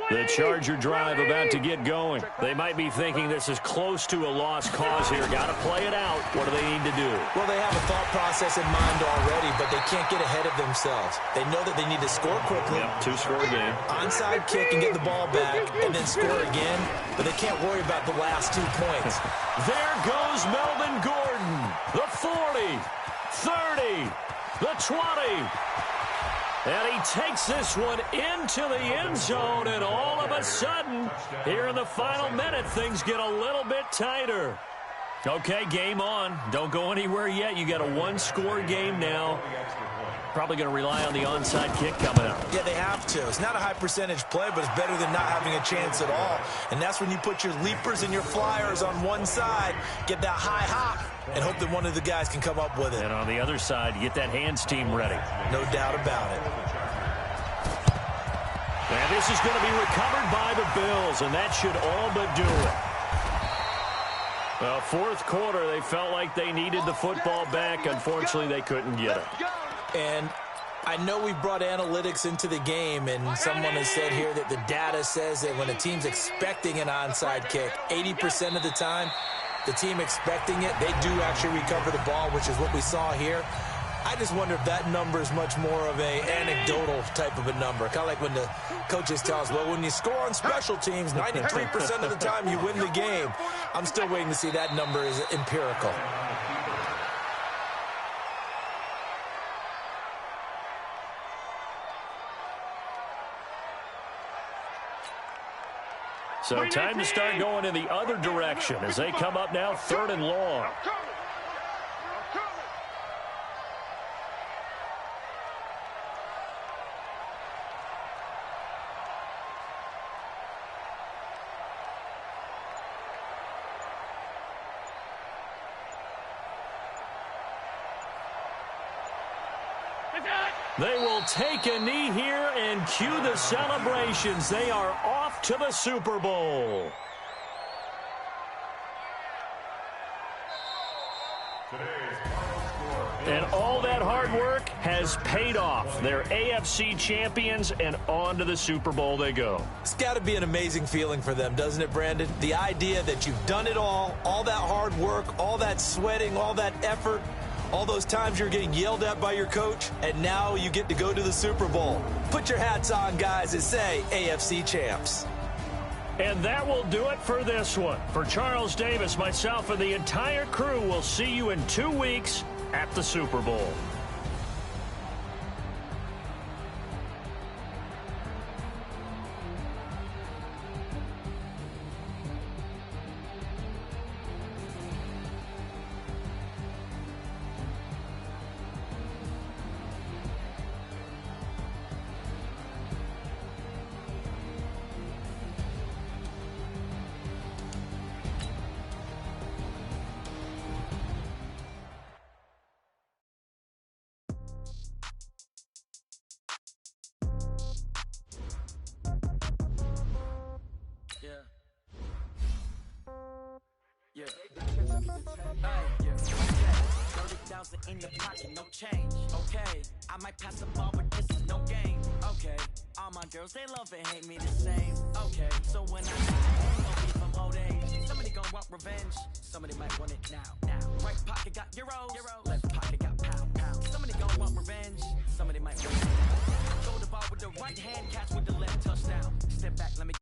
The Charger drive about to get going. They might be thinking this is close to a lost cause here. Got to play it out. What do they need to do? Well, they have a thought process in mind already, but they can't get ahead of themselves. They know that they need to score quickly. Yep, 2-score game. Onside kick and get the ball back and then score again, but they can't worry about the last 2 points. There goes Melvin Gordon. The 40, 30, the 20. And he takes this one into the end zone, and all of a sudden, here in the final minute, things get a little bit tighter. Okay, game on. Don't go anywhere yet. You got a 1-score game now. Probably going to rely on the onside kick coming up. Yeah, they have to. It's not a high percentage play, but it's better than not having a chance at all. And that's when you put your leapers and your flyers on one side, get that high hop, and hope that one of the guys can come up with it. And on the other side, you get that hands team ready. No doubt about it. And this is going to be recovered by the Bills, and that should all but do it. Well, 4th quarter, they felt like they needed the football back. Unfortunately, they couldn't get it. And I know we brought analytics into the game, and someone has said here that the data says that when a team's expecting an onside kick, 80% of the time, the team expecting it, they do actually recover the ball, which is what we saw here. I just wonder if that number is much more of a anecdotal type of a number. Kind of like when the coaches tell us, well, when you score on special teams, 93% of the time you win the game. I'm still waiting to see that number is empirical. So time to start going in the other direction as they come up now 3rd and long. They will take a knee here and cue the celebrations. They are off to the Super Bowl. And all that hard work has paid off. They're AFC champions, and on to the Super Bowl they go. It's got to be an amazing feeling for them, doesn't it, Brandon? The idea that you've done it all that hard work, all that sweating, all that effort, all those times you're getting yelled at by your coach, and now you get to go to the Super Bowl. Put your hats on, guys, and say AFC champs. And that will do it for this one. For Charles Davis, myself, and the entire crew, we'll see you in 2 weeks at the Super Bowl. Yeah. Yeah. 30,000 in the pocket, no change. Okay, I might pass the ball, but this is no game. Okay, all my girls, they love and hate me the same. Okay, so when I die, don't be from old age. Somebody gon' want revenge. Somebody might want it now. Right pocket got euros. Left pocket got pound. Somebody gon' want revenge. Somebody might want it now. Throw the ball with the right hand, catch with the left touchdown. Step back, let me